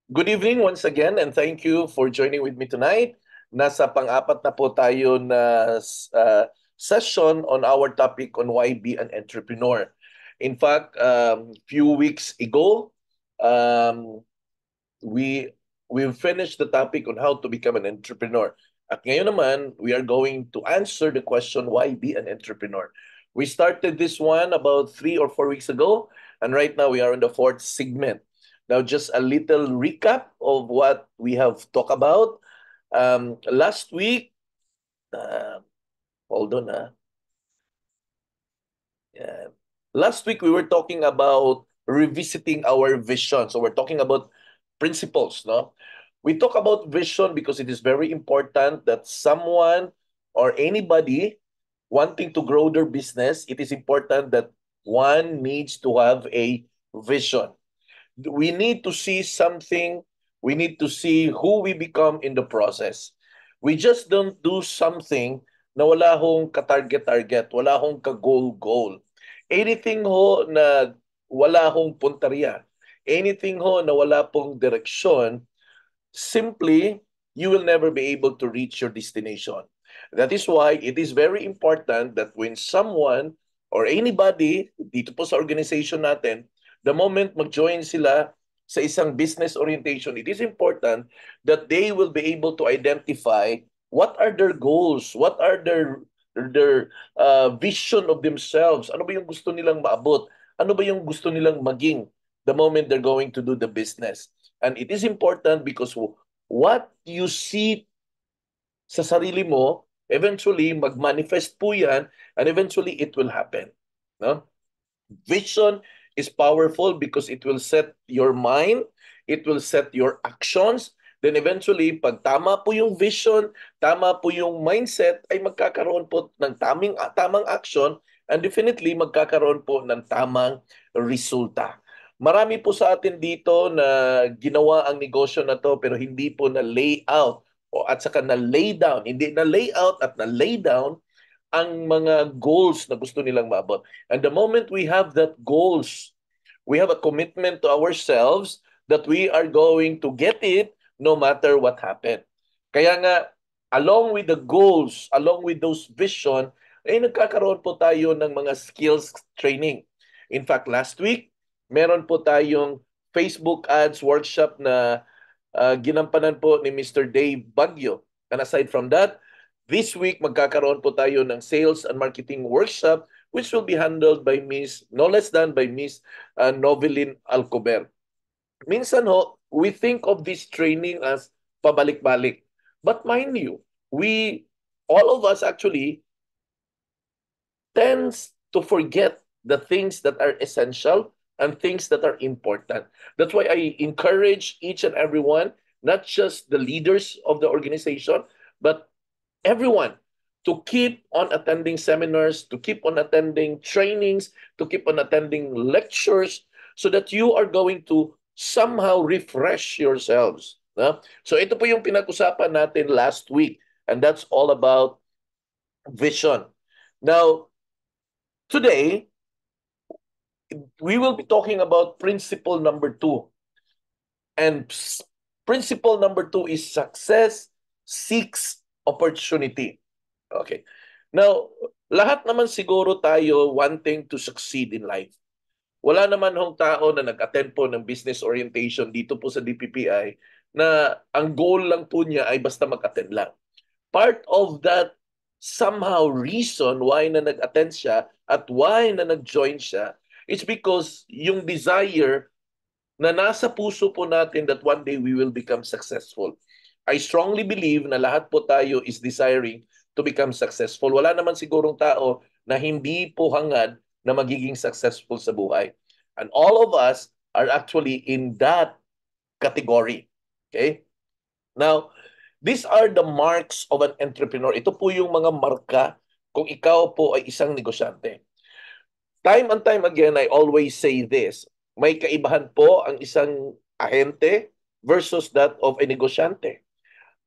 Good evening once again and thank you for joining with me tonight. Nasa pang-apat na po tayo na session on our topic on why be an entrepreneur. In fact, few weeks ago, um, we we finished the topic on how to become an entrepreneur. At ngayon naman, we are going to answer the question why be an entrepreneur. We started this one about 3 or 4 weeks ago, and right now we are in the fourth segment. Now, just a little recap of what we have talked about. Last week, uh, hold on, yeah. Last week we were talking about revisiting our vision. So we're talking about principles, no? We talk about vision because it is very important that someone or anybody wanting to grow their business, it is important that one needs to have a vision. We need to see something, we need to see who we become in the process. We just don't do something na wala hong ka-target-target, wala hong ka-goal-goal. Anything ho na wala hong punteriya, anything ho na wala pong direksyon, simply you will never be able to reach your destination. That is why it is very important that when someone or anybody dito po sa organization natin, the moment mag-join sila sa isang business orientation, it is important that they will be able to identify what are their goals, what are their vision of themselves, ano ba yung gusto nilang maabot, ano ba yung gusto nilang maging the moment they're going to do the business. And it is important because what you see sa sarili mo, eventually mag-manifest po yan and eventually it will happen. No? Vision is powerful because it will set your mind, it will set your actions, then eventually, pag tama po yung vision, tama po yung mindset, ay magkakaroon po ng tamang action and definitely magkakaroon po ng tamang resulta. Marami po sa atin dito na ginawa ang negosyo na to pero hindi po na layout o at saka na lay down, hindi na layout at na lay down ang mga goals na gusto nilang maabot. And the moment we have that goals, we have a commitment to ourselves that we are going to get it no matter what happened. Kaya nga, along with the goals, along with those vision, ay nagkakaroon po tayo ng mga skills training. In fact, last week, meron po tayong Facebook ads workshop na ginampanan po ni Mr. Dave Baguio. And aside from that, this week magkakaroon po tayo ng sales and marketing workshop which will be handled by no less than by Miss Novelyn Alcober. Minsan ho, we think of this training as pabalik-balik. But mind you, all of us actually tends to forget the things that are essential and things that are important. That's why I encourage each and everyone, not just the leaders of the organization, but everyone to keep on attending seminars, to keep on attending trainings, to keep on attending lectures, so that you are going to somehow refresh yourselves. No? So ito po yung pinag-usapan natin last week, and that's all about vision. Now, today, we will be talking about principle number 2. And principle number 2 is success seeks opportunity. Okay. Now, lahat naman siguro tayo wanting to succeed in life. Wala naman hong tao na nag-attend po ng business orientation dito po sa DPPI na ang goal lang po niya ay basta mag-attend lang. Part of that somehow reason why na nag-attend siya at why na nag-join siya, it's because yung desire na nasa puso po natin that one day we will become successful. I strongly believe na lahat po tayo is desiring to become successful. Wala naman sigurong tao na hindi po hangad na magiging successful sa buhay. And all of us are actually in that category. Okay? Now, these are the marks of an entrepreneur. Ito po yung mga marka kung ikaw po ay isang negosyante. Time and time again, I always say this. May kaibahan po ang isang ahente versus that of a negosyante.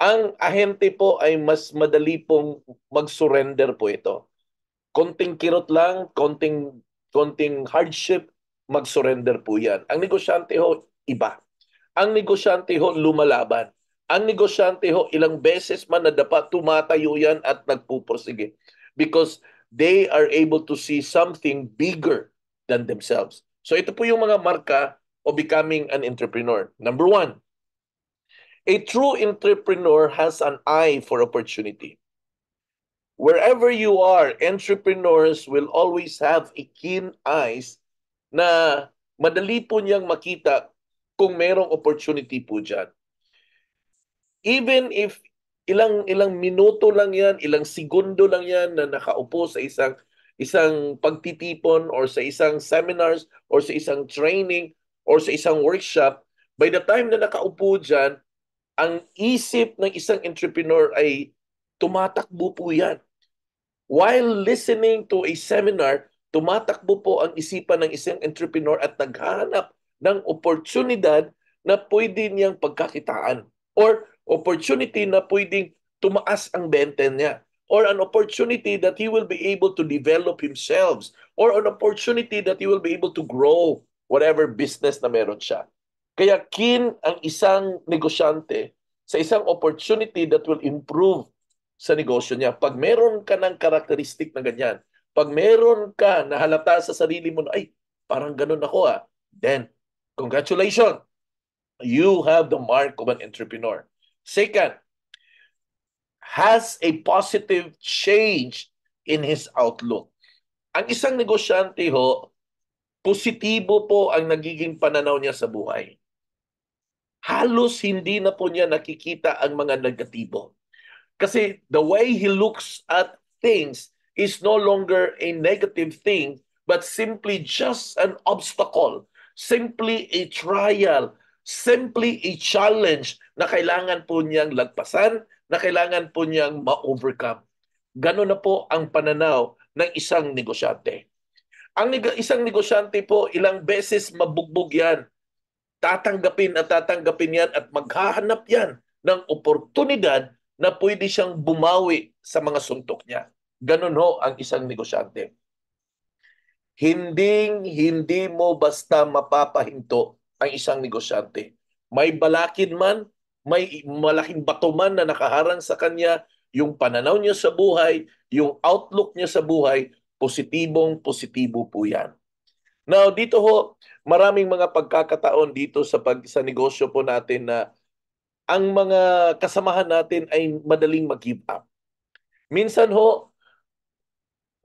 Ang ahente po ay mas madali pong mag-surrender po ito. Konting kirot lang, konting hardship, mag-surrender po yan. Ang negosyante ho, iba. Ang negosyante ho lumalaban. Ang negosyante ho ilang beses man nadapa, tumatayo yan at nagpupursige. Because they are able to see something bigger than themselves. So ito po yung mga marka of becoming an entrepreneur. Number one, a true entrepreneur has an eye for opportunity. Wherever you are, entrepreneurs will always have a keen eyes na madali po niyang makita kung merong opportunity po dyan. Even if ilang ilang minuto lang yan, ilang segundo lang yan na nakaupo sa isang pagtitipon or sa isang seminars or sa isang training or sa isang workshop, by the time na nakaupo dyan, ang isip ng isang entrepreneur ay tumatakbo po yan. While listening to a seminar, tumatakbo po ang isipan ng isang entrepreneur at naghahanap ng oportunidad na pwede niyang pagkakitaan or opportunity na pwedeng tumaas ang benta niya or an opportunity that he will be able to develop himself or an opportunity that he will be able to grow whatever business na meron siya. Kaya keen ang isang negosyante sa isang opportunity that will improve sa negosyo niya. Pag meron ka ng karakteristik na ganyan, pag meron ka na halata sa sarili mo na, ay, parang ganun ako then, congratulations, you have the mark of an entrepreneur. Second, has a positive change in his outlook. Ang isang negosyante ho, positibo po ang nagiging pananaw niya sa buhay. Halos hindi na po niya nakikita ang mga negatibo. Kasi the way he looks at things is no longer a negative thing, but simply just an obstacle, simply a trial, simply a challenge na kailangan po niyang lagpasan, na kailangan po niyang ma-overcome. Ganun na po ang pananaw ng isang negosyante. Isang negosyante po, ilang beses mabugbog yan. Tatanggapin yan at maghahanap yan ng oportunidad na pwede siyang bumawi sa mga suntok niya. Ganun ho ang isang negosyante. Hindi mo basta mapapahinto ang isang negosyante. May balakid man, may malaking bato man na nakaharang sa kanya, yung pananaw niya sa buhay, yung outlook niya sa buhay, positibo po yan. Now, dito ho, maraming mga pagkakataon dito sa negosyo po natin na ang mga kasamahan natin ay madaling mag-give up. Minsan ho,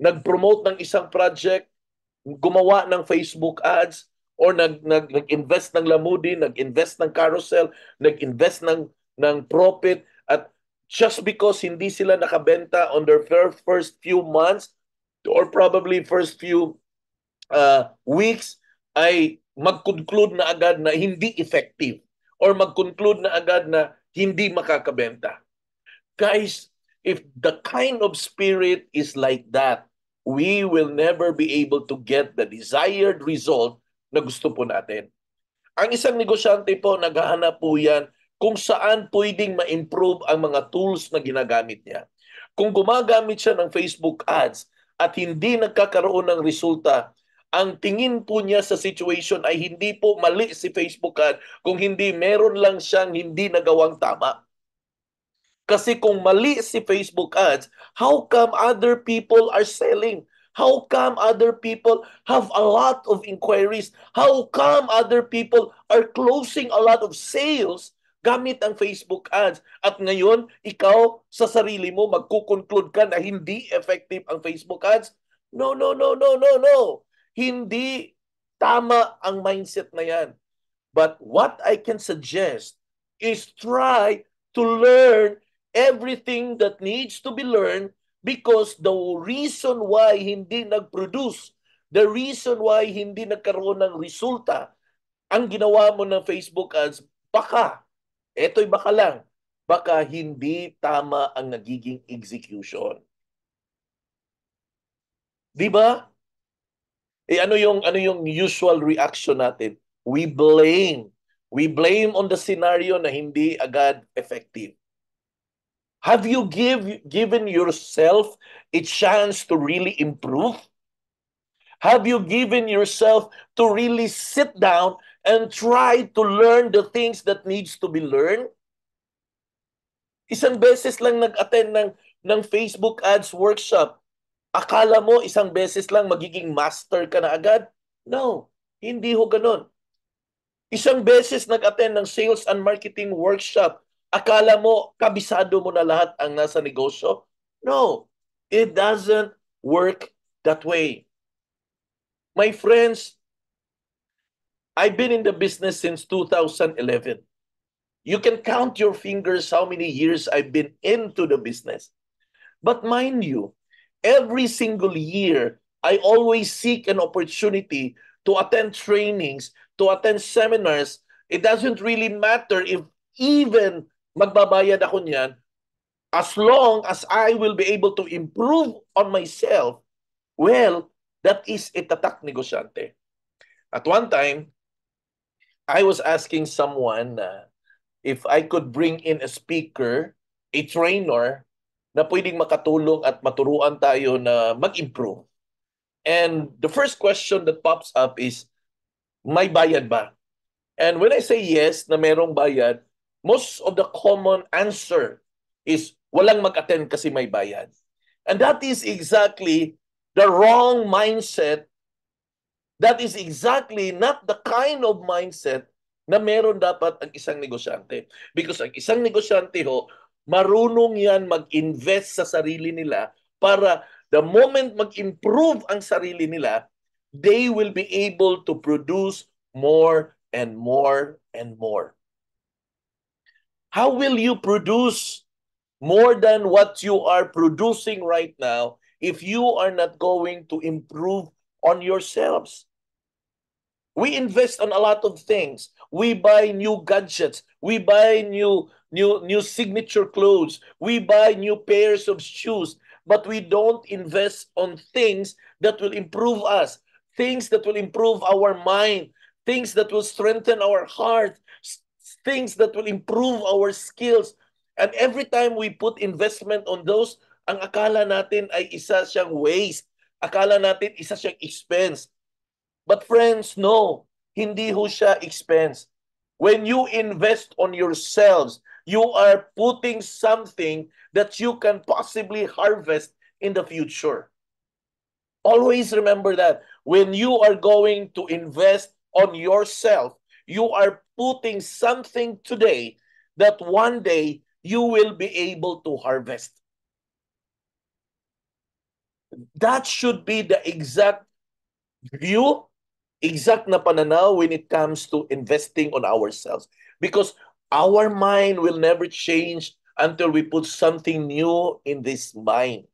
nag-promote ng isang project, gumawa ng Facebook ads, or nag-invest ng lamudi, nag-invest ng carousel, nag-invest ng profit, at just because hindi sila nakabenta on their first few months or probably first few weeks, ay mag-conclude na agad na hindi effective or mag-conclude na agad na hindi makakabenta. Guys, if the kind of spirit is like that, we will never be able to get the desired result na gusto po natin. Ang isang negosyante po, naghahanap po yan kung saan pwedeng ma-improve ang mga tools na ginagamit niya. Kung gumagamit siya ng Facebook ads at hindi nagkakaroon ng resulta, ang tingin po niya sa situation ay hindi po mali si Facebook ad, kung hindi meron lang siyang hindi nagawang tama. Kasi kung mali si Facebook ads, how come other people are selling? How come other people have a lot of inquiries? How come other people are closing a lot of sales gamit ang Facebook ads? At ngayon, ikaw sa sarili mo magkukonclude ka na hindi effective ang Facebook ads? No, no, no, no, no, no. Hindi tama ang mindset na yan. But what I can suggest is try to learn everything that needs to be learned, because the reason why hindi nag-produce, the reason why hindi nagkaroon ng resulta, ang ginawa mo ng Facebook ads, eto'y baka lang, baka hindi tama ang nagiging execution. Di ba? Ano yung usual reaction natin? We blame. We blame on the scenario na hindi agad effective. Have you given yourself a chance to really improve? Have you given yourself to really sit down and try to learn the things that needs to be learned. Isang beses lang nag-attend ng Facebook ads workshop. Akala mo isang beses lang magiging master ka na agad? No, hindi ho ganun. Isang beses nag-attend ng sales and marketing workshop. Akala mo kabisado mo na lahat ang nasa negosyo? No, it doesn't work that way. My friends, I've been in the business since 2011. You can count your fingers how many years I've been into the business. But mind you, every single year, I always seek an opportunity to attend trainings, to attend seminars. It doesn't really matter if even magbabayad ako niyan, as long as I will be able to improve on myself, well, that is a tatak negosyante. At one time, I was asking someone if I could bring in a speaker, a trainer, na pwedeng makatulong at maturuan tayo na mag-improve. And the first question that pops up is, may bayad ba? And when I say yes, na merong bayad, most of the common answer is, walang mag-attend kasi may bayad. And that is exactly the wrong mindset. That is exactly not the kind of mindset na meron dapat ang isang negosyante. Because ang isang negosyante ho, marunong yan mag-invest sa sarili nila para the moment mag-improve ang sarili nila, they will be able to produce more and more and more. How will you produce more than what you are producing right now if you are not going to improve on yourselves? We invest on a lot of things. We buy new gadgets. We buy new signature clothes. We buy new pairs of shoes. But we don't invest on things that will improve us, things that will improve our mind, things that will strengthen our heart, things that will improve our skills. And every time we put investment on those, ang akala natin ay isa siyang waste. Akala natin isa siyang expense. But friends, no, hindi ho siya expense. When you invest on yourselves, you are putting something that you can possibly harvest in the future. Always remember that. When you are going to invest on yourself, you are putting something today that one day you will be able to harvest. That should be the exact view, exact na pananaw when it comes to investing on ourselves. Because our mind will never change until we put something new in this mind.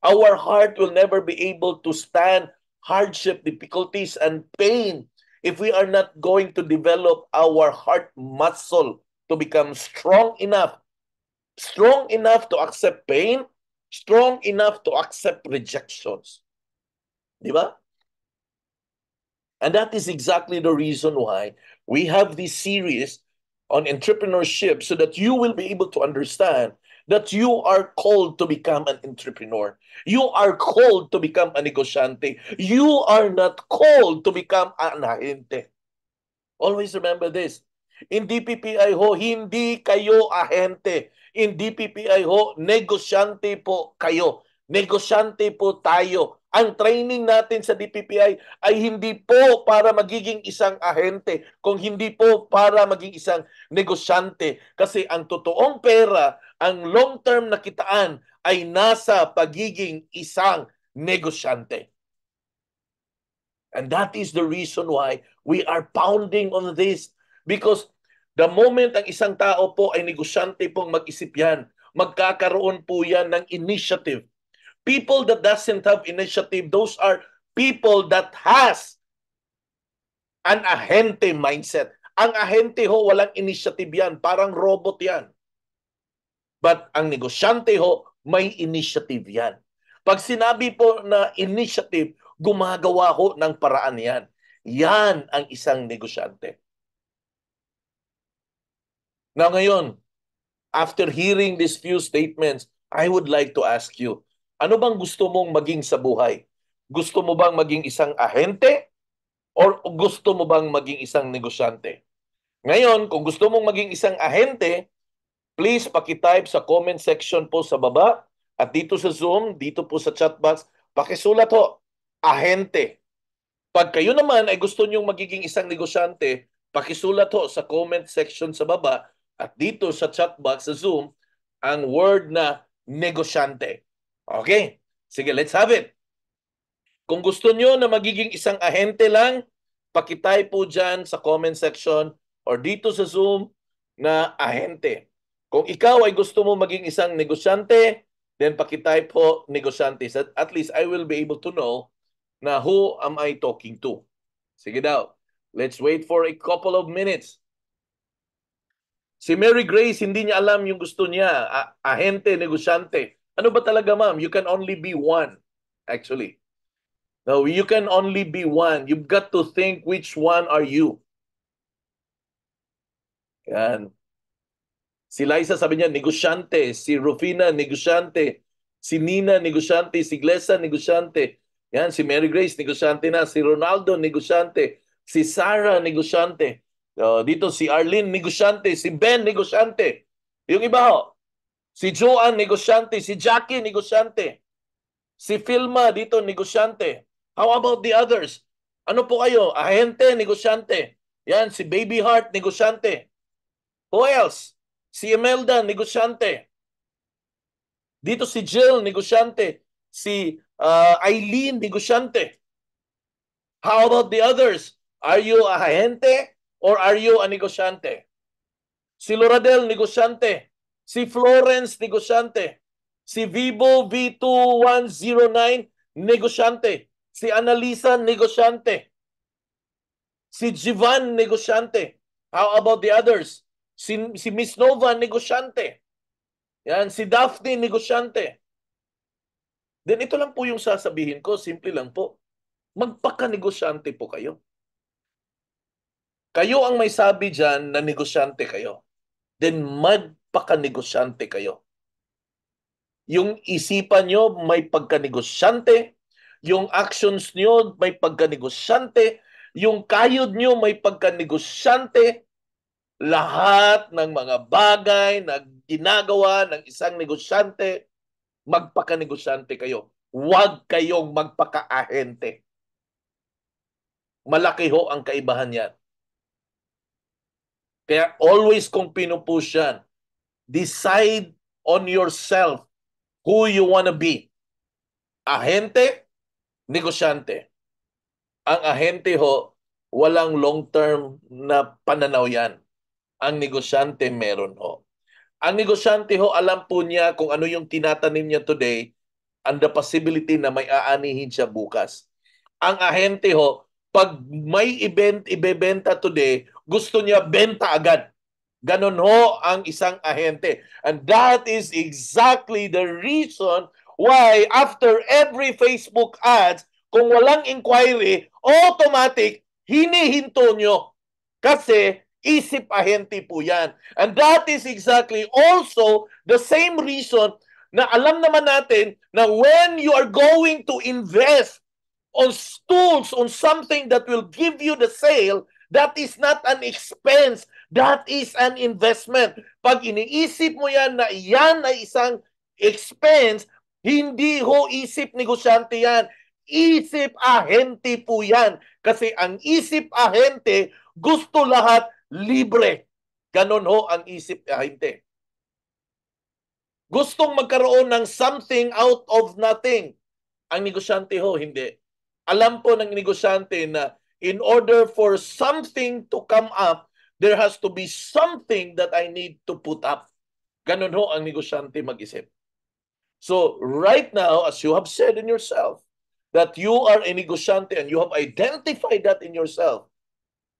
Our heart will never be able to stand hardship, difficulties, and pain if we are not going to develop our heart muscle to become strong enough to accept pain, strong enough to accept rejections. Di ba? And that is exactly the reason why we have this series on entrepreneurship, so that you will be able to understand that you are called to become an entrepreneur. You are called to become a negosyante. You are not called to become an ahente. Always remember this. In DPPI ho, hindi kayo ahente. In DPPI ho, negosyante po kayo. Negosyante po tayo. Ang training natin sa DPPI ay hindi po para magiging isang ahente, kung hindi po para maging isang negosyante. Kasi ang totoong pera, ang long-term na kitaan ay nasa pagiging isang negosyante. And that is the reason why we are pounding on this. Because the moment ang isang tao po ay negosyante pong mag-isip yan, magkakaroon po yan ng initiative. People that doesn't have initiative, those are people that has an ahente mindset. Ang ahente ho, walang initiative yan. Parang robot yan. But ang negosyante ho, may initiative yan. Pag sinabi po na initiative, gumagawa ho ng paraan yan. Yan ang isang negosyante. Now ngayon, after hearing these few statements, I would like to ask you, ano bang gusto mong maging sa buhay? Gusto mo bang maging isang ahente Or gusto mo bang maging isang negosyante? Ngayon, kung gusto mong maging isang ahente, please pakitype sa comment section po sa baba at dito sa Zoom, dito po sa chat box, pakisulat ho, ahente. Pag kayo naman ay gusto nyong magiging isang negosyante, pakisulat ho sa comment section sa baba at dito sa chat box sa Zoom ang word na negosyante. Okay? Sige, let's have it. Kung gusto nyo na magiging isang ahente lang, pakitype po dyan sa comment section or dito sa Zoom na ahente. Kung ikaw ay gusto mo maging isang negosyante, then pakitype po negosyante. At least I will be able to know na who am I talking to. Sige daw. Let's wait for a couple of minutes. Si Mary Grace, hindi niya alam yung gusto niya. Ahente, negosyante. Ano ba talaga, ma'am? You can only be one, actually. No, you can only be one. You've got to think which one are you. Yan. Si Liza sabi niya, negosyante. Si Rufina, negosyante. Si Nina, negosyante. Si Glessa, negosyante. Yan, si Mary Grace, negosyante na. Si Ronaldo, negosyante. Si Sarah, negosyante. Dito si Arlene, negosyante. Si Ben, negosyante. Yung iba ho, si Joanne, negosyante. Si Jackie, negosyante. Si Filma, dito, negosyante. How about the others? Ano po kayo? Ahente, negosyante. Yan, si Baby Heart, negosyante. Who else? Si Imelda, negosyante. Dito si Jill, negosyante. Si Eileen, negosyante. How about the others? Are you a ahente or are you a negosyante? Si Loradel, negosyante. Si Florence, negosyante. Si Vivo V2109, negosyante. Si Annalisa, negosyante. Si Jivan, negosyante. How about the others? Si Miss Nova, negosyante. Yan, si Daphne, negosyante. Then ito lang po yung sasabihin ko, simple lang po. Magpaka-negosyante po kayo. Kayo ang may sabi dyan na negosyante kayo. Then magpaka-negosyante kayo. Yung isipan nyo may pagka-negosyante, yung actions nyo may pagka-negosyante, yung kayod nyo may pagka-negosyante, lahat ng mga bagay na ginagawa ng isang negosyante, magpaka-negosyante kayo. Huwag kayong magpaka-ahente. Malaki ho ang kaibahan yan. Kaya always kung pinupush yan, decide on yourself who you wanna be. Ahente, negosyante. Ang ahente ho, walang long-term na pananaw yan. Ang negosyante meron ho. Ang negosyante ho, alam po niya kung ano yung tinatanim niya today and the possibility na may aanihin siya bukas. Ang ahente ho, pag may ibebenta today, gusto niya benta agad. Ganon ho ang isang ahente. And that is exactly the reason why after every Facebook ads, kung walang inquiry, automatic, hinihinto nyo. Kasi isip ahente po yan. And that is exactly also the same reason na alam naman natin na when you are going to invest on tools, on something that will give you the sale, that is not an expense, that is an investment. Pag iniisip mo yan na yan ay isang expense, hindi ho isip negosyante yan. Isip ahente po yan. Kasi ang isip ahente, gusto lahat libre. Ganon ho ang isip ahente. Gustong magkaroon ng something out of nothing. Ang negosyante ho, hindi. Alam po ng negosyante na in order for something to come up, there has to be something that I need to put up. Ganun ho ang negosyante mag-isip. So right now, as you have said in yourself, that you are a negosyante and you have identified that in yourself.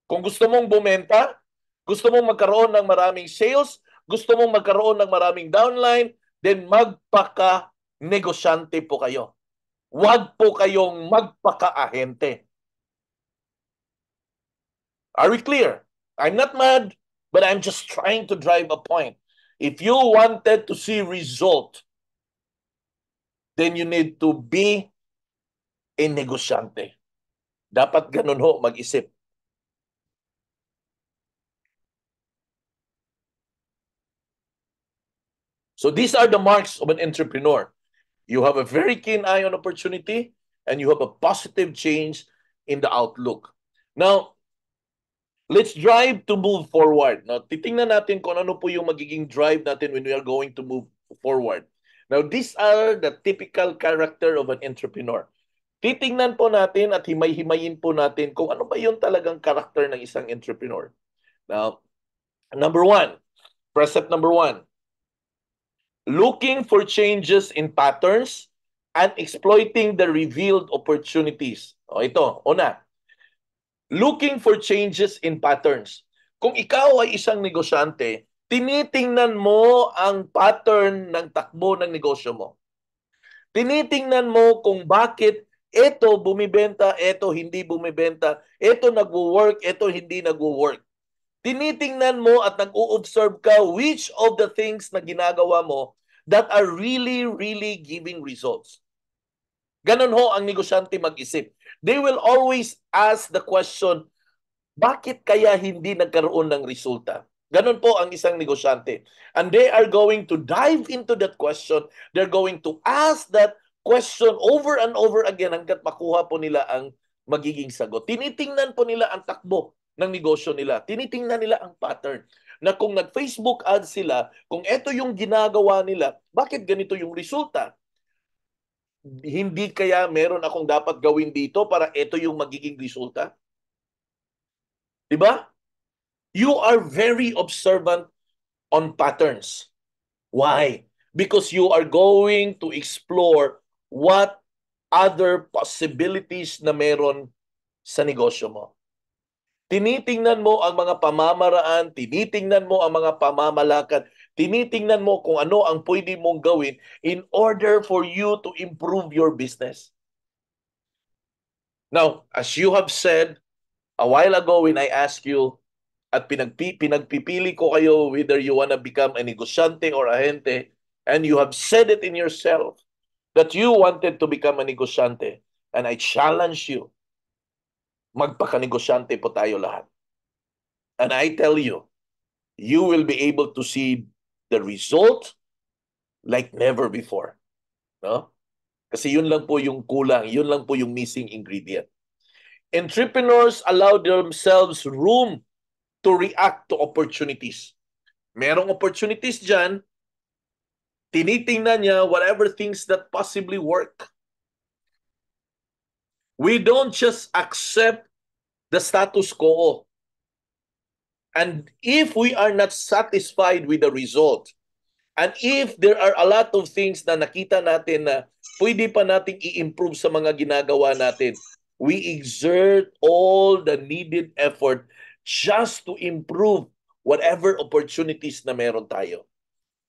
Kung gusto mong bumenta, gusto mong magkaroon ng maraming sales, gusto mong magkaroon ng maraming downline, then magpaka-negosyante po kayo. Huwag po kayong magpaka-ahente. Are we clear? I'm not mad, but I'm just trying to drive a point. If you wanted to see result, then you need to be a negosyante. Dapat ganun ho mag-isip. So these are the marks of an entrepreneur. You have a very keen eye on opportunity and you have a positive change in the outlook. Now, let's drive to move forward. Now, titingnan natin kung ano po yung magiging drive natin when we are going to move forward. Now, these are the typical character of an entrepreneur. Titingnan po natin at himay-himayin po natin kung ano ba yung talagang karakter ng isang entrepreneur. Now, number one, precept number one, looking for changes in patterns and exploiting the revealed opportunities. O ito, una, looking for changes in patterns. Kung ikaw ay isang negosyante, tinitingnan mo ang pattern ng takbo ng negosyo mo. Tinitingnan mo kung bakit ito bumibenta, ito hindi bumibenta, ito nagwo-work, ito hindi nagwo-work. Tinitingnan mo at nag-o-observe ka which of the things na ginagawa mo that are really, really giving results. Ganon ho ang negosyante mag-isip. They will always ask the question, bakit kaya hindi nagkaroon ng resulta? Ganon po ang isang negosyante. And they are going to dive into that question. They're going to ask that question over and over again hanggat makuha po nila ang magiging sagot. Tinitingnan po nila ang takbo ng negosyo nila. Tinitingnan nila ang pattern. Na kung nag-Facebook ads sila, kung ito yung ginagawa nila, bakit ganito yung resulta? Hindi kaya meron akong dapat gawin dito para ito yung magiging resulta? Diba? You are very observant on patterns. Why? Because you are going to explore what other possibilities na meron sa negosyo mo. Tinitingnan mo ang mga pamamaraan, tinitingnan mo ang mga pamamalakad, tinitingnan mo kung ano ang pwede mong gawin in order for you to improve your business. Now, as you have said a while ago when I asked you, at pinagpipili ko kayo whether you wanna become a negosyante or ahente, and you have said it in yourself that you wanted to become a negosyante, and I challenge you, magpaka-negosyante po tayo lahat. And I tell you, you will be able to see the result like never before. No? Kasi yun lang po yung kulang, yun lang po yung missing ingredient. Entrepreneurs allow themselves room to react to opportunities. Merong opportunities dyan, tinitingnan niya whatever things that possibly work. We don't just accept the status quo. And if we are not satisfied with the result, and if there are a lot of things na nakita natin na pwede pa nating i-improve sa mga ginagawa natin, we exert all the needed effort just to improve whatever opportunities na meron tayo.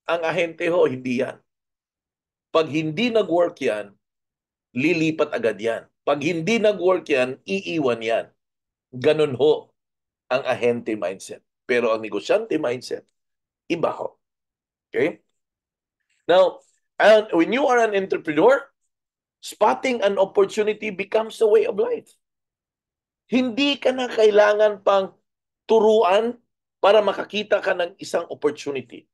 Ang ahente ho, hindi yan. Pag hindi nag-work yan, lilipat agad yan. Pag hindi nag-work yan, iiwan yan. Ganun ho ang ahente mindset. Pero ang negosyante mindset, iba ho. Okay? Now, and when you are an entrepreneur, spotting an opportunity becomes a way of life. Hindi ka na kailangan pang turuan para makakita ka ng isang opportunity.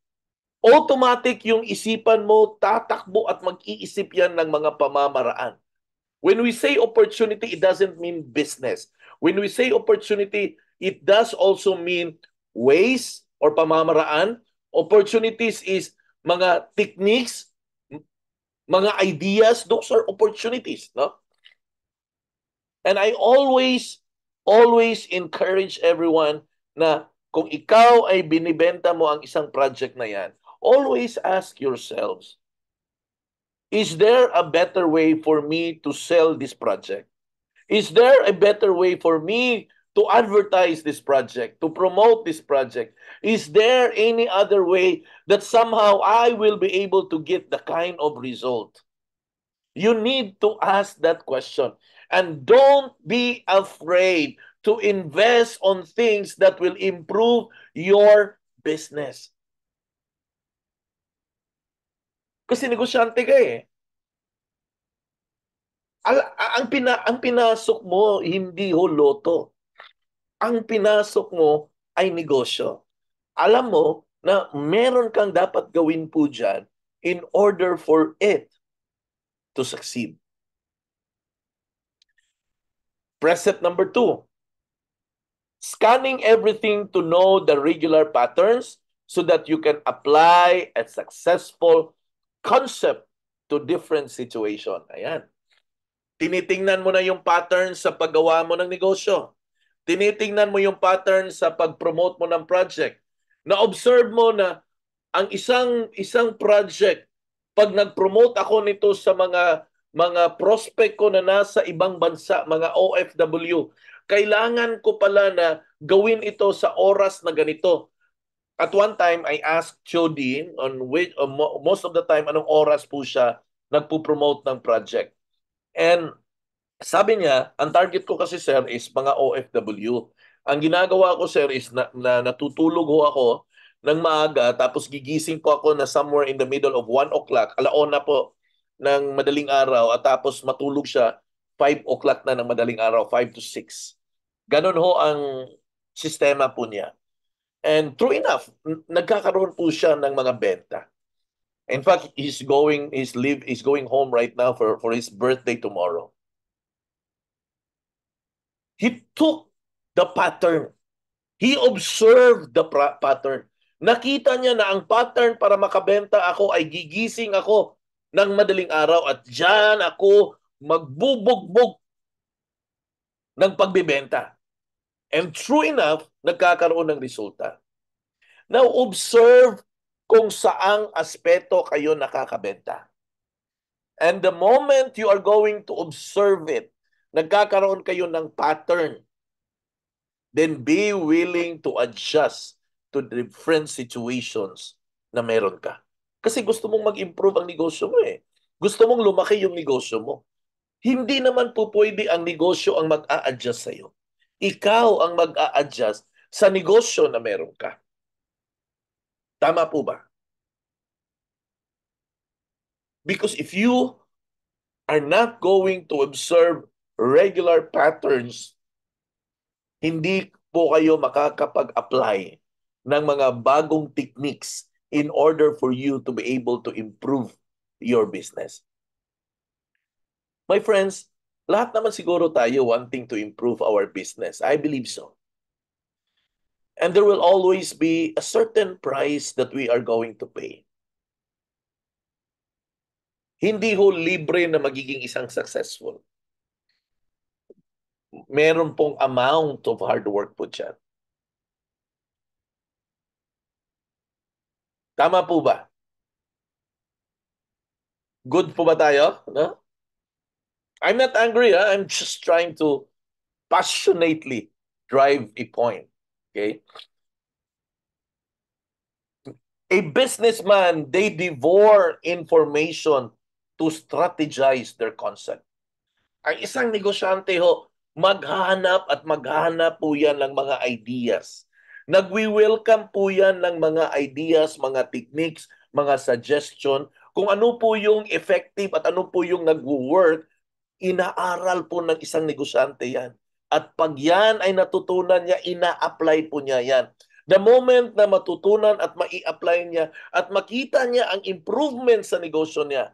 Automatic yung isipan mo, tatakbo at mag-iisip yan ng mga pamamaraan. When we say opportunity, it doesn't mean business. When we say opportunity, it does also mean ways or pamamaraan. Opportunities is mga techniques, mga ideas, those are opportunities, no? And I always encourage everyone na kung ikaw ay binibenta mo ang isang project na yan, always ask yourselves, is there a better way for me to sell this project? Is there a better way for me to advertise this project, to promote this project? Is there any other way that somehow I will be able to get the kind of result? You need to ask that question. And don't be afraid to invest on things that will improve your business. Kasi negosyante ka eh. Ang pinasok mo, hindi ho loto. Ang pinasok mo ay negosyo. Alam mo na meron kang dapat gawin po dyan in order for it to succeed. Precept number 2, scanning everything to know the regular patterns so that you can apply a successful concept to different situation. Ayan. Tinitingnan mo na yung pattern sa paggawa mo ng negosyo. Tinitingnan mo yung pattern sa pag-promote mo ng project. Na-observe mo na ang isang project, pag nag-promote ako nito sa mga prospect ko na nasa ibang bansa, mga OFW, kailangan ko pala na gawin ito sa oras na ganito. At one time, I asked Chody on which, most of the time, anong oras po siya nagpo-promote ng project. And sabi niya, ang target ko kasi sir is mga OFW. Ang ginagawa ko sir is na natutulog ho ako ng maaga tapos gigising po ako na somewhere in the middle of 1 o'clock, alaona po ng madaling araw at tapos matulog siya 5 o'clock na ng madaling araw, 5 to 6. Ganon ho ang sistema po niya. And true enough, nagkakaroon po siya ng mga benta. In fact, he's going home right now for his birthday tomorrow. He took the pattern. He observed the pattern. Nakita niya na ang pattern para makabenta ako ay gigising ako ng madaling araw at diyan ako magbubugbog ng pagbibenta. And true enough, nagkakaroon ng resulta. Now, observe kung saang aspeto kayo nakakabenta. And the moment you are going to observe it, nagkakaroon kayo ng pattern, then be willing to adjust to different situations na meron ka. Kasi gusto mong mag-improve ang negosyo mo eh. Gusto mong lumaki yung negosyo mo. Hindi naman po pwede ang negosyo ang mag-a-adjust sa'yo. Ikaw ang mag-a-adjust sa negosyo na meron ka. Tama po ba? Because if you are not going to observe regular patterns, hindi po kayo makakapag-apply ng mga bagong techniques in order for you to be able to improve your business. My friends, lahat naman siguro tayo wanting to improve our business. I believe so. And there will always be a certain price that we are going to pay. Hindi ho libre na magiging isang successful. Meron pong amount of hard work po dyan. Tama po ba? Good po ba tayo? No? I'm not angry. I'm just trying to passionately drive a point. Okay? A businessman, they devour information to strategize their concept. Ang isang negosyante ho, maghahanap po yan ng mga ideas. Nagwi-welcome po yan ng mga ideas, mga techniques, mga suggestion, kung ano po yung effective at ano po yung nag-work, inaaral po ng isang negosyante yan. At pag yan ay natutunan niya, ina-apply po niya yan. The moment na matutunan at mai-apply niya at makita niya ang improvement sa negosyo niya,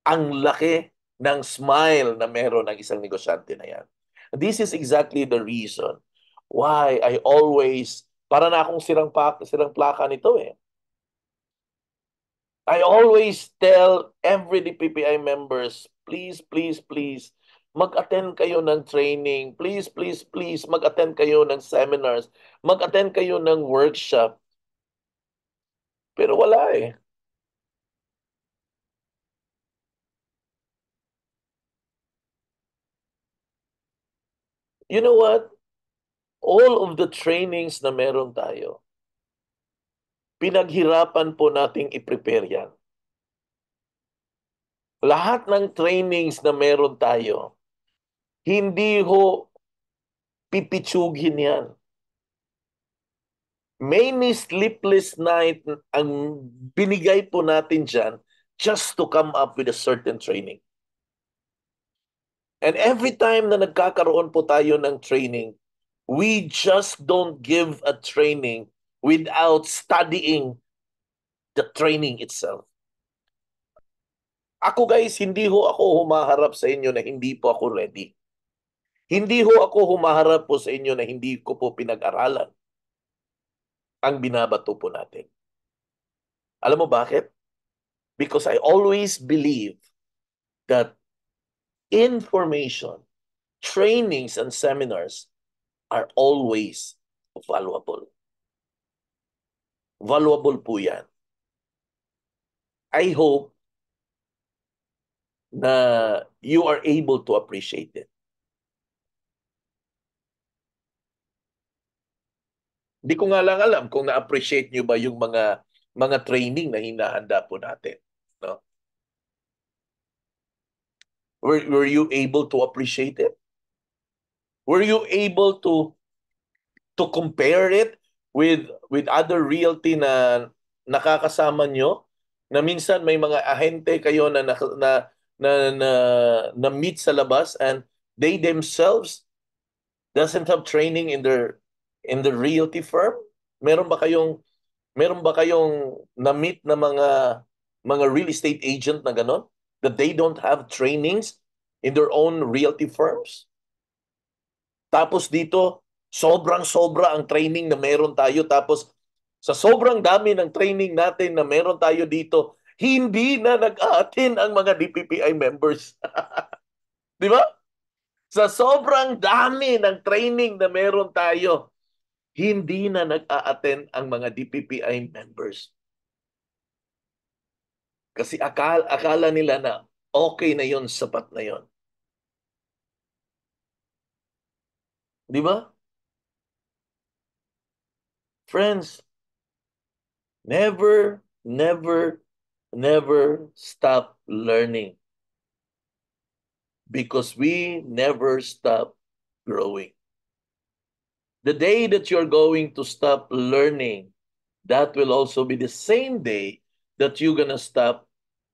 ang laki ng smile na meron ng isang negosyante na yan. This is exactly the reason why I always, para na akong sirang plaka nito eh. I always tell every DPPI members, please, please, please, mag-attend kayo ng training. Please, please, please, mag-attend kayo ng seminars. Mag-attend kayo ng workshop. Pero wala eh. You know what? All of the trainings na meron tayo, pinaghirapan po nating i-prepare yan. Lahat ng trainings na meron tayo, hindi ho pipitsugin yan. Many sleepless night ang binigay po natin dyan just to come up with a certain training. And every time na nagkakaroon po tayo ng training, we just don't give a training without studying the training itself. Ako guys, hindi ho ako humaharap sa inyo na hindi po ako ready. Hindi ho ako humaharap po sa inyo na hindi ko po pinag-aralan ang binabato po natin. Alam mo bakit? Because I always believe that information, trainings, and seminars are always valuable. Valuable po yan. I hope na you are able to appreciate it. Hindi ko nga lang alam kung na-appreciate nyo ba yung mga training na hinahanda po natin. No? Were you able to appreciate it? Were you able to compare it with other realty na nakakasama nyo? Na minsan may mga ahente kayo na meet sa labas and they themselves doesn't have training in the realty firm? Meron ba kayong na-meet na mga real estate agent na ganon? That they don't have trainings in their own realty firms? Tapos dito, sobrang-sobra ang training na meron tayo. Tapos sa sobrang dami ng training natin na meron tayo dito, hindi na nag-a-attend ang mga DPPI members. Di ba? Sa sobrang dami ng training na meron tayo, hindi na nag-a-attend ang mga DPPI members. Kasi akala nila na okay na yon, sapat na yon. Di ba? Friends, never, never, never stop learning because we never stop growing. The day that you're going to stop learning, that will also be the same day that you're gonna stop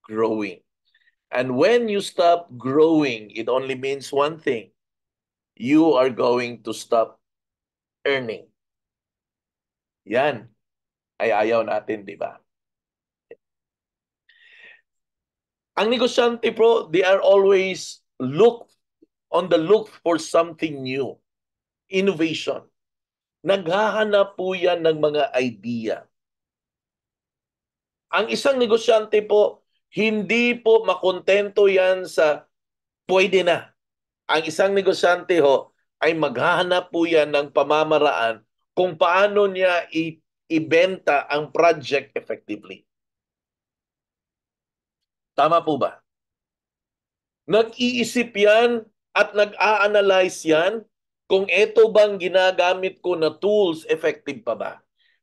growing. And when you stop growing, it only means one thing. You are going to stop earning. Yan ay ayaw natin, di ba? Ang negosyante pro, they are always on the look for something new. Innovation. Naghahanap po yan ng mga idea. Ang isang negosyante po, hindi po makontento yan sa pwede na. Ang isang negosyante ho, ay maghahanap po yan ng pamamaraan kung paano niya ibenta ang project effectively. Tama po ba? Nag-iisip yan at nag-a-analyze yan kung eto bang ginagamit ko na tools effective pa ba?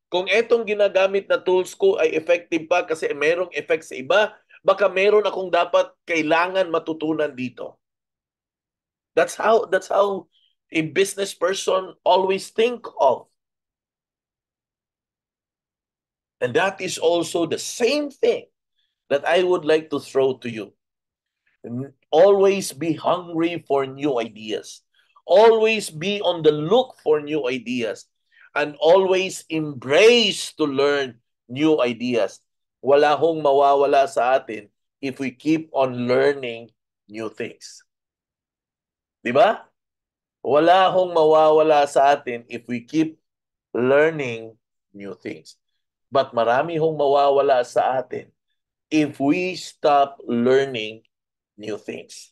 Kung etong ginagamit na tools ko ay effective pa kasi merong effect sa iba, baka meron akong dapat kailangan matutunan dito. That's how a business person always think of. And that is also the same thing that I would like to throw to you. Always be hungry for new ideas. Always be on the look for new ideas. And always embrace to learn new ideas. Wala hong mawawala sa atin if we keep on learning new things. Di ba? Wala hong mawawala sa atin if we keep learning new things. But marami hong mawawala sa atin if we stop learning new things.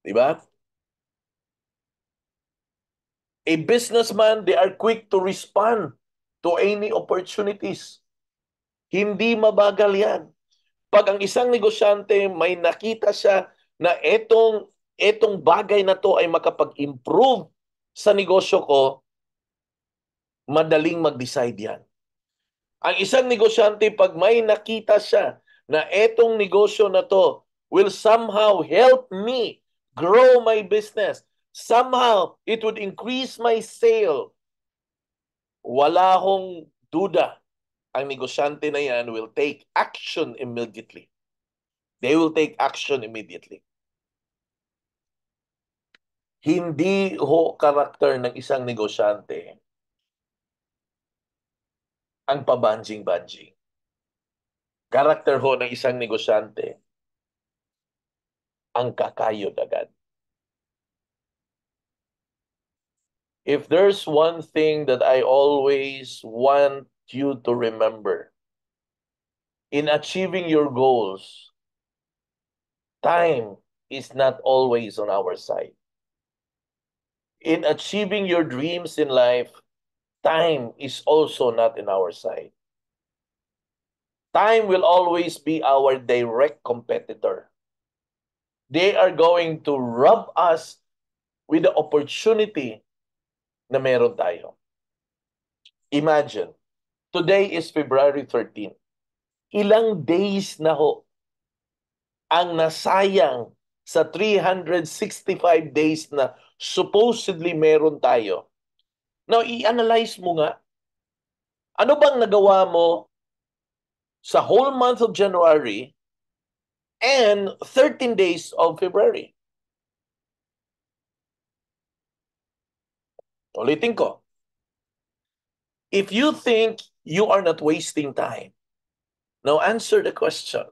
Diba? A businessman, they are quick to respond to any opportunities. Hindi mabagal yan. Pag ang isang negosyante may nakita siya na etong bagay na to ay makapag-improve sa negosyo ko, madaling mag-decide yan. Ang isang negosyante, pag may nakita siya na etong negosyo na to will somehow help me grow my business, somehow it would increase my sale, wala hong duda ang negosyante na yan will take action immediately. They will take action immediately. Hindi ho karakter ng isang negosyante ang pabanjing-banjing. Karakter ho ng isang negosyante ang kakayod agad. If there's one thing that I always want you to remember, in achieving your goals, time is not always on our side. In achieving your dreams in life, time is also not in our side. Time will always be our direct competitor. They are going to rob us with the opportunity na meron tayo. Imagine, today is February 13. Ilang days na ho ang nasayang sa 365 days na supposedly meron tayo. Now, i-analyze mo nga, ano bang nagawa mo sa whole month of January and 13 days of February? Ulitin ko. If you think you are not wasting time, now answer the question.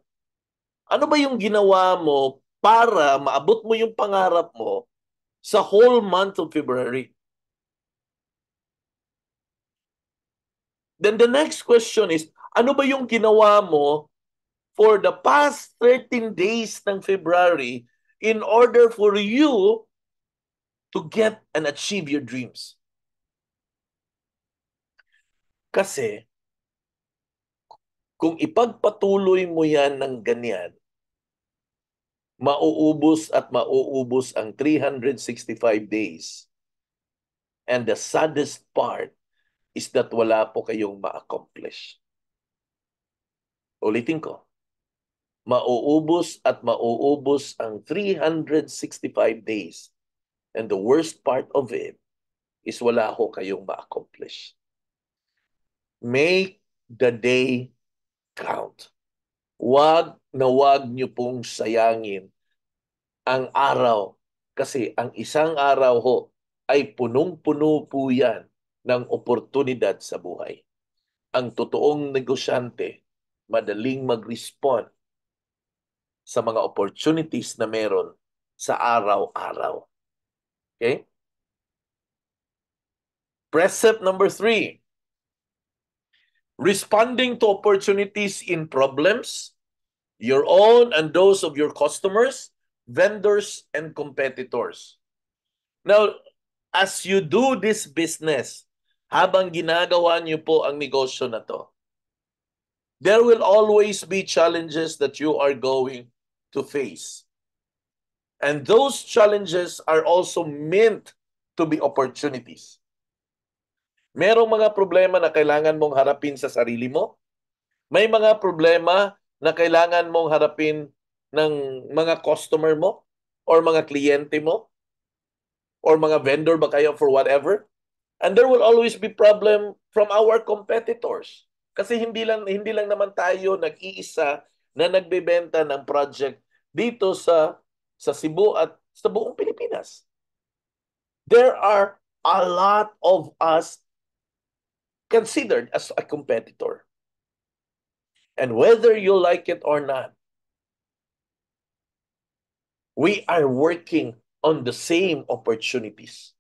Ano ba yung ginawa mo para maabot mo yung pangarap mo sa whole month of February? Then the next question is, ano ba yung ginawa mo for the past 13 days ng February in order for you to get and achieve your dreams? Kasi, kung ipagpatuloy mo yan ng ganyan, mauubos at mauubos ang 365 days. And the saddest part is that wala po kayong ma-accomplish. Ulitin ko. Mauubos at mauubos ang 365 days. And the worst part of it is wala ho kayong ma-accomplish. Make the day count. Wag na wag niyo pong sayangin ang araw. Kasi ang isang araw ho ay punong-puno po yan ng oportunidad sa buhay. Ang totoong negosyante, madaling mag-respond sa mga opportunities na meron sa araw-araw. Okay? Precept number 3. Responding to opportunities in problems, your own and those of your customers, vendors, and competitors. Now, as you do this business, habang ginagawa niyo po ang negosyo na to, there will always be challenges that you are going to face. And those challenges are also meant to be opportunities. Merong mga problema na kailangan mong harapin sa sarili mo. May mga problema na kailangan mong harapin ng mga customer mo or mga kliyente mo or mga vendor ba kayo for whatever. And there will always be problem from our competitors. Kasi hindi lang naman tayo nag-iisa na nagbebenta ng project dito sa Cebu at sa buong Pilipinas. There are a lot of us considered as a competitor. And whether you like it or not, we are working on the same opportunities.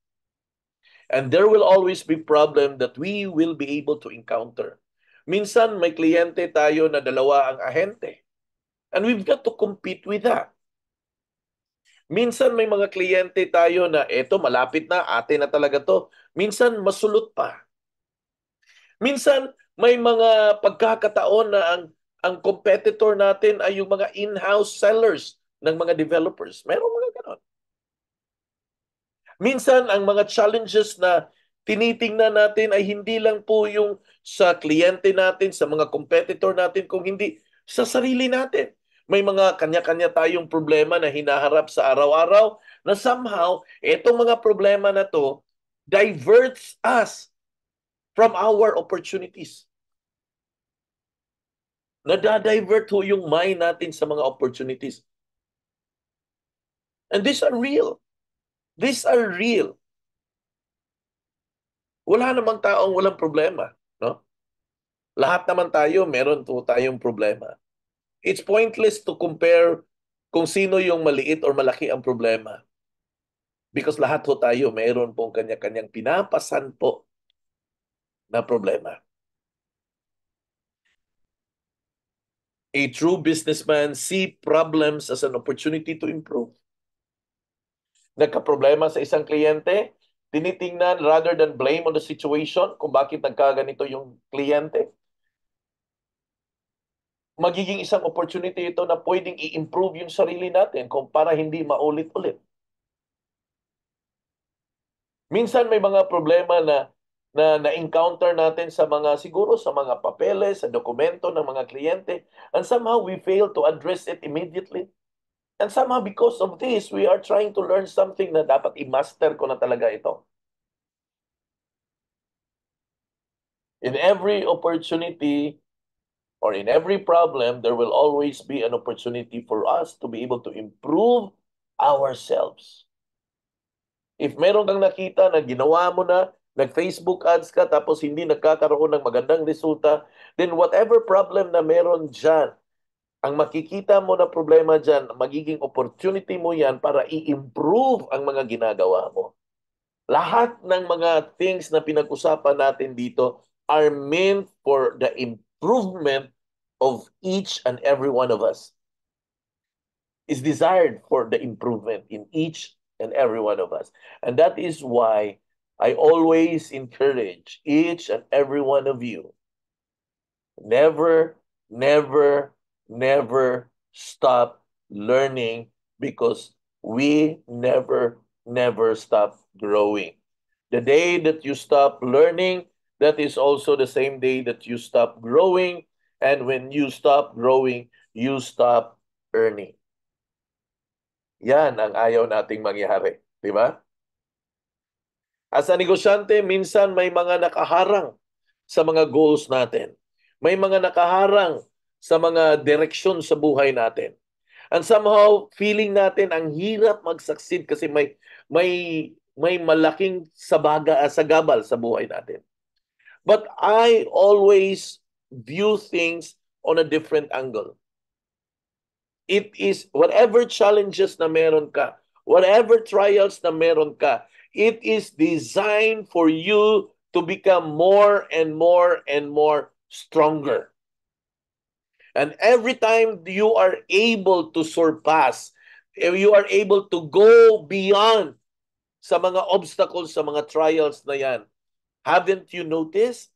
And there will always be problem that we will be able to encounter. Minsan may kliyente tayo na dalawa ang ahente. And we've got to compete with that. Minsan may mga kliyente tayo na eto malapit na, ate na talaga to. Minsan masulot pa. Minsan may mga pagkakataon na ang competitor natin ay yung mga in-house sellers ng mga developers. Merong mga ganon. Minsan ang mga challenges na tinitingnan natin ay hindi lang po yung sa kliyente natin, sa mga competitor natin, kung hindi sa sarili natin. May mga kanya-kanya tayong problema na hinaharap sa araw-araw na somehow, etong mga problema na to diverts us from our opportunities. Nadadivert ho yung mind natin sa mga opportunities. And these are real. These are real. Wala namang taong walang problema, no? Lahat naman tayo, meron po tayong problema. It's pointless to compare kung sino yung maliit or malaki ang problema. Because lahat ho tayo, meron pong kanya-kanyang pinapasan po na problema. A true businessman see problems as an opportunity to improve. Nagka-problema sa isang kliyente, tinitingnan rather than blame on the situation kung bakit nagkaganito yung kliyente. Magiging isang opportunity ito na pwedeng i-improve yung sarili natin kung para hindi maulit-ulit. Minsan may mga problema na-encounter natin sa mga siguro sa mga papeles, sa dokumento ng mga kliyente, and somehow we fail to address it immediately. And somehow because of this, we are trying to learn something na dapat i-master ko na talaga ito. In every opportunity or in every problem, there will always be an opportunity for us to be able to improve ourselves. If meron kang nakita na ginawa mo na, nag-Facebook ads ka, tapos hindi nagkakaroon ng magandang resulta, then whatever problem na meron dyan, ang makikita mo na problema dyan, magiging opportunity mo yan para i-improve ang mga ginagawa mo. Lahat ng mga things na pinag-usapan natin dito are meant for the improvement of each and every one of us. Is desired for the improvement in each and every one of us. And that is why I always encourage each and every one of you, never, never, never stop learning because we never, never stop growing. The day that you stop learning, that is also the same day that you stop growing. And when you stop growing, you stop earning. Yan ang ayaw nating mangyari. Di ba? As a negosyante, minsan may mga nakaharang sa mga goals natin. May mga nakaharang sa mga direksyon sa buhay natin. And somehow, feeling natin ang hirap mag-succeed kasi may malaking sagabal sa buhay natin. But I always view things on a different angle. It is whatever challenges na meron ka, whatever trials na meron ka, it is designed for you to become more and more and more stronger. And every time you are able to surpass, you are able to go beyond sa mga obstacles, sa mga trials na yan, haven't you noticed?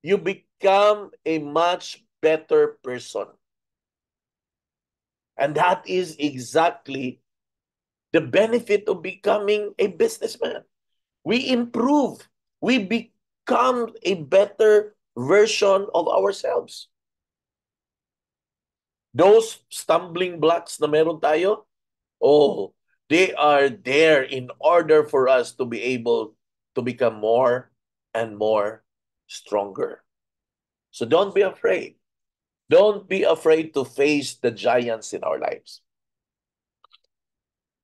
You become a much better person. And that is exactly the benefit of becoming a businessman. We improve. We become a better version of ourselves. Those stumbling blocks na meron tayo, they are there in order for us to be able to become more and more stronger. So don't be afraid. Don't be afraid to face the giants in our lives.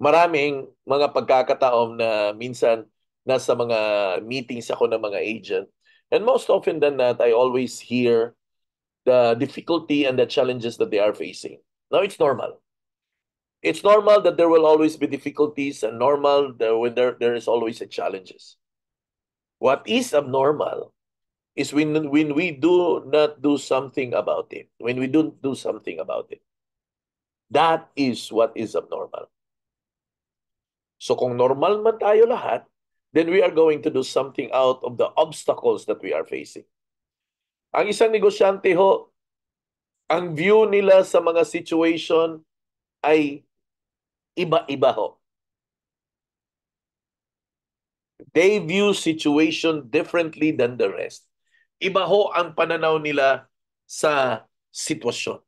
Maraming mga pagkakataon na minsan nasa mga meetings ako ng mga agent. And most often than not, I always hear the difficulty and the challenges that they are facing. Now, it's normal. It's normal that there will always be difficulties and normal when there is always a challenges. What is abnormal is when we do not do something about it. When we don't do something about it. That is what is abnormal. So kung normal man tayo lahat, then we are going to do something out of the obstacles that we are facing. Ang isang negosyante ho, ang view nila sa mga situation ay iba-iba ho. They view situation differently than the rest. Iba ho ang pananaw nila sa sitwasyon.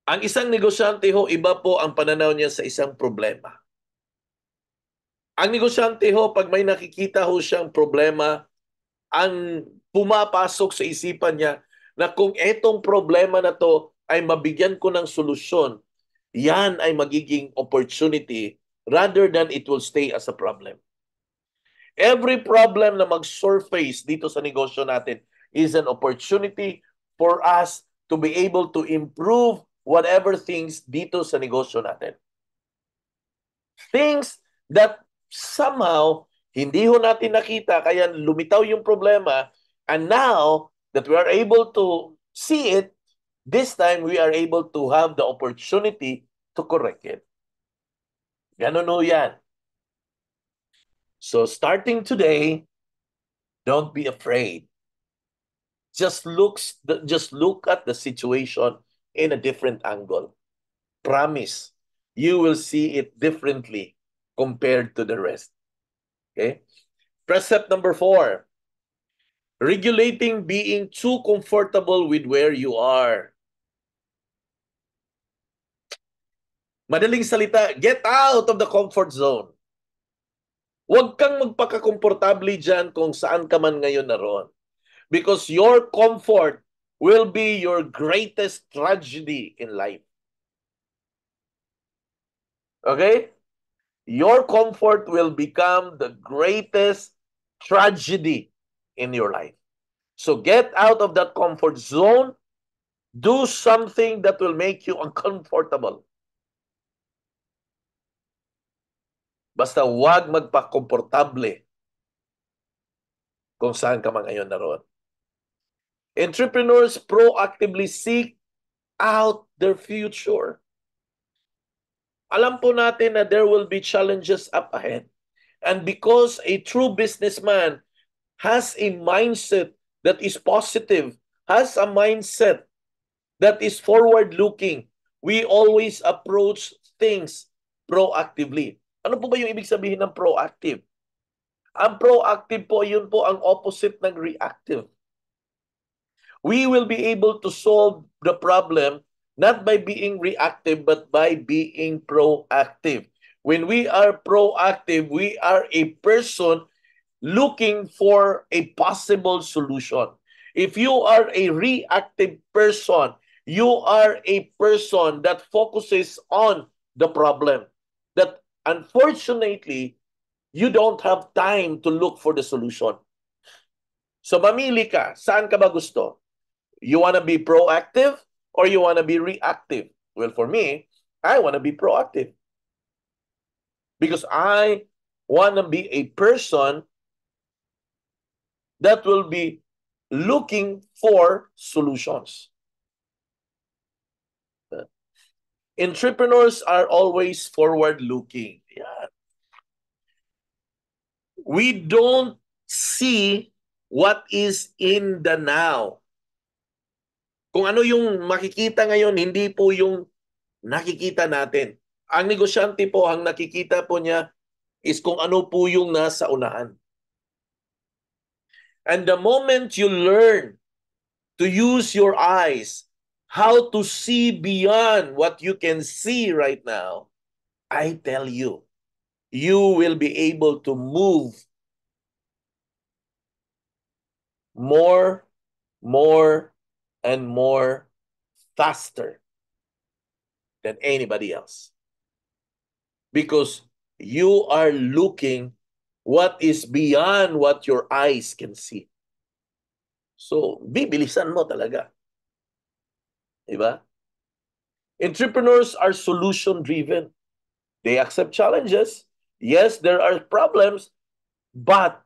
Ang isang negosyante ho, iba po ang pananaw niya sa isang problema. Ang negosyante ho, pag may nakikita ho siyang problema, ang pumapasok sa isipan niya, na kung etong problema na to ay mabigyan ko ng solusyon, yan ay magiging opportunity rather than it will stay as a problem. Every problem na mag-surface dito sa negosyo natin is an opportunity for us to be able to improve whatever things dito sa negosyo natin. Things that somehow hindi ho natin nakita kaya lumitaw yung problema, and now that we are able to see it, this time we are able to have the opportunity to correct it. Ganun ho yan. So starting today, don't be afraid. Just look at the situation in a different angle. Promise, you will see it differently compared to the rest. Okay? Precept number 4. Regulating being too comfortable with where you are. Madaling salita, get out of the comfort zone. Huwag kang magpakakomportable dyan kung saan ka man ngayon naroon. Because your comfort will be your greatest tragedy in life. Okay? Your comfort will become the greatest tragedy in your life. So get out of that comfort zone. Do something that will make you uncomfortable. Basta huwag magpakomportable kung saan ka man ngayon naroon. Entrepreneurs proactively seek out their future. Alam po natin na there will be challenges up ahead. And because a true businessman has a mindset that is positive, has a mindset that is forward-looking, we always approach things proactively. Ano po ba yung ibig sabihin ng proactive? Ang proactive po, yun po ang opposite ng reactive. We will be able to solve the problem not by being reactive, but by being proactive. When we are proactive, we are a person looking for a possible solution. If you are a reactive person, you are a person that focuses on the problem. That unfortunately, you don't have time to look for the solution. So mamili ka, saan ka ba gusto? You want to be proactive or you want to be reactive? Well, for me, I want to be proactive. Because I want to be a person that will be looking for solutions. Entrepreneurs are always forward-looking. Yeah. We don't see what is in the now. Kung ano yung makikita ngayon, hindi po yung nakikita natin. Ang negosyante po, ang nakikita po niya is kung ano po yung nasa unahan. And the moment you learn to use your eyes, how to see beyond what you can see right now, I tell you, you will be able to move more, and more faster than anybody else. Because you are looking what is beyond what your eyes can see. So, bibilisan mo talaga. Diba? Entrepreneurs are solution-driven. They accept challenges. Yes, there are problems, but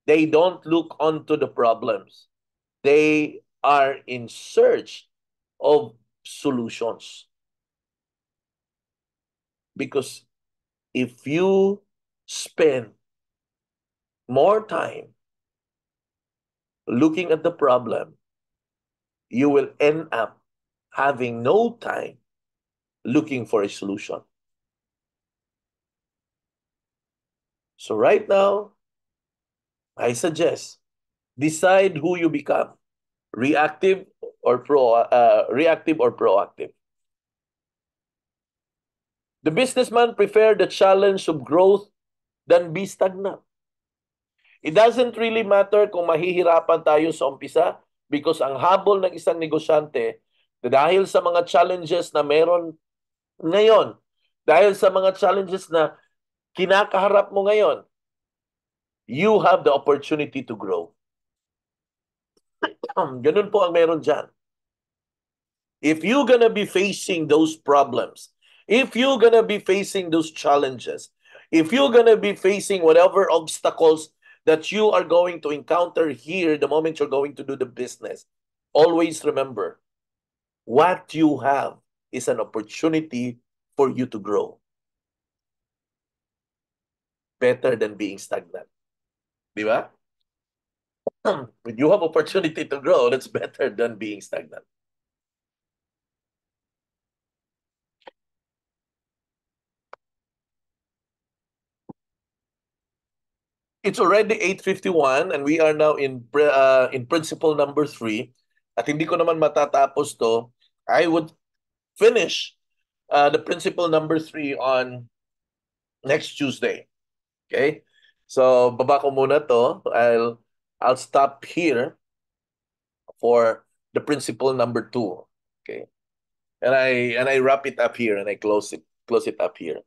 they don't look onto the problems. They are in search of solutions. Because if you spend more time looking at the problem, you will end up having no time looking for a solution. So right now, I suggest decide who you become, reactive or proactive. The businessman prefer the challenge of growth than be stagnant. It doesn't really matter kung mahihirapan tayo sa umpisa. Because ang habol ng isang negosyante, dahil sa mga challenges na meron ngayon, dahil sa mga challenges na kinakaharap mo ngayon, you have the opportunity to grow. Ganun po ang meron dyan. If you're gonna be facing those problems, if you're gonna be facing those challenges, if you're gonna be facing whatever obstacles that you are going to encounter here the moment you're going to do the business, always remember, what you have is an opportunity for you to grow. Better than being stagnant. Di ba? When you have opportunity to grow, that's better than being stagnant. It's already 8:51 and we are now in principle number 3. At hindi ko naman matatapos to. I would finish the principle number 3 on next Tuesday. Okay? So, baba ko muna to. I'll stop here for the principle number 2. Okay? And I wrap it up here and I close it up here.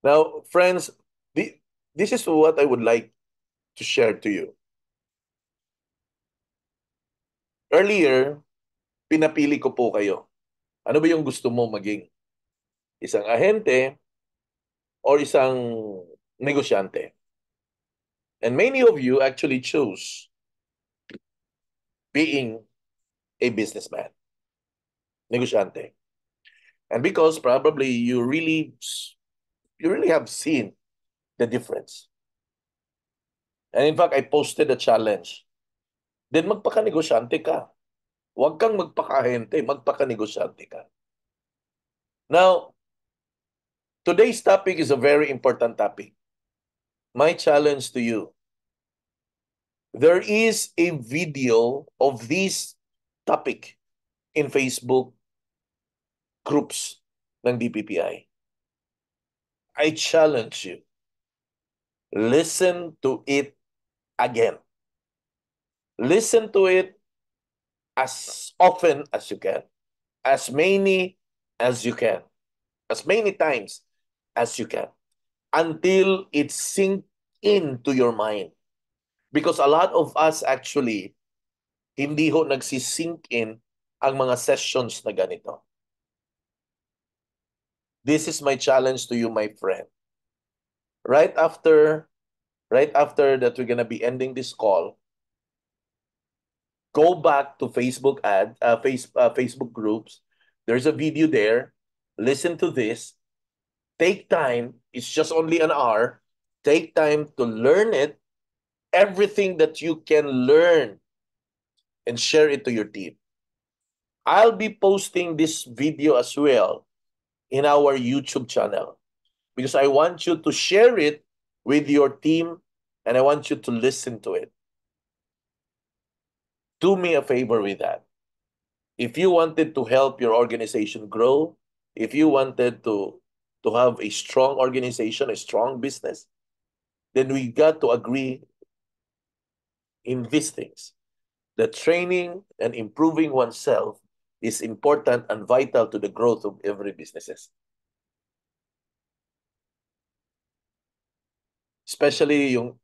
Now, friends, this is what I would like to share to you. Earlier, pinapili ko po kayo. Ano ba yung gusto mo maging? Isang ahente or isang negosyante? And many of you actually chose being a businessman, negosyante. And because probably you really have seen the difference. And in fact, I posted a challenge. Then magpaka-negosyante ka. Huwag kang magpaka-ahente, magpaka-negosyante ka. Now, today's topic is a very important topic. My challenge to you, there is a video of this topic in Facebook groups ng DPPI. I challenge you, listen to it again. Listen to it as often as you can, as many as you can, as many times as you can, until it sinks into your mind. Because a lot of us actually, hindi ho nagsisink in ang mga sessions na ganito. This is my challenge to you, my friend. Right after that we're gonna be ending this call, go back to Facebook groups. There's a video there. Listen to this. Take time. It's just only an hour. Take time to learn it. Everything that you can learn and share it to your team. I'll be posting this video as well in our YouTube channel because I want you to share it with your team and I want you to listen to it. Do me a favor with that. If you wanted to help your organization grow, if you wanted to have a strong organization, a strong business, then we got to agree in these things. The training and improving oneself is important and vital to the growth of every businesses. Especially yung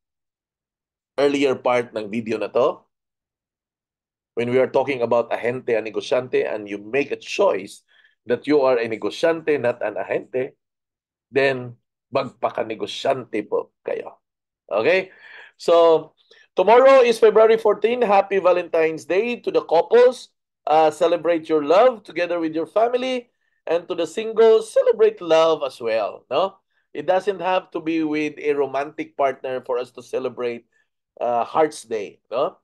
earlier part ng video na to, when we are talking about ahente and negosyante and you make a choice that you are a negosyante, not an ahente, then magpaka-negosyante po kayo. Okay? So, tomorrow is February 14. Happy Valentine's Day to the couples. Celebrate your love together with your family. And to the singles, celebrate love as well. No? It doesn't have to be with a romantic partner for us to celebrate Hearts Day. No?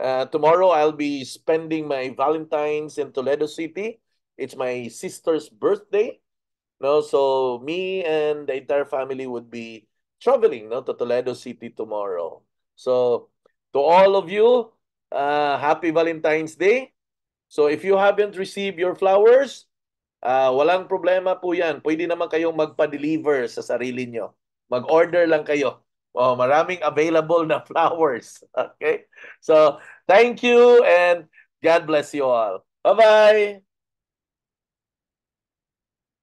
Tomorrow, I'll be spending my Valentine's in Toledo City. It's my sister's birthday. No, so me and the entire family would be traveling, no, to Toledo City tomorrow. So to all of you, happy Valentine's Day. So if you haven't received your flowers, Walang problema po yan. Pwede naman kayong magpa-deliver sa sarili nyo. Mag-order lang kayo. Maraming available na flowers. Okay? So, thank you and God bless you all. Bye-bye!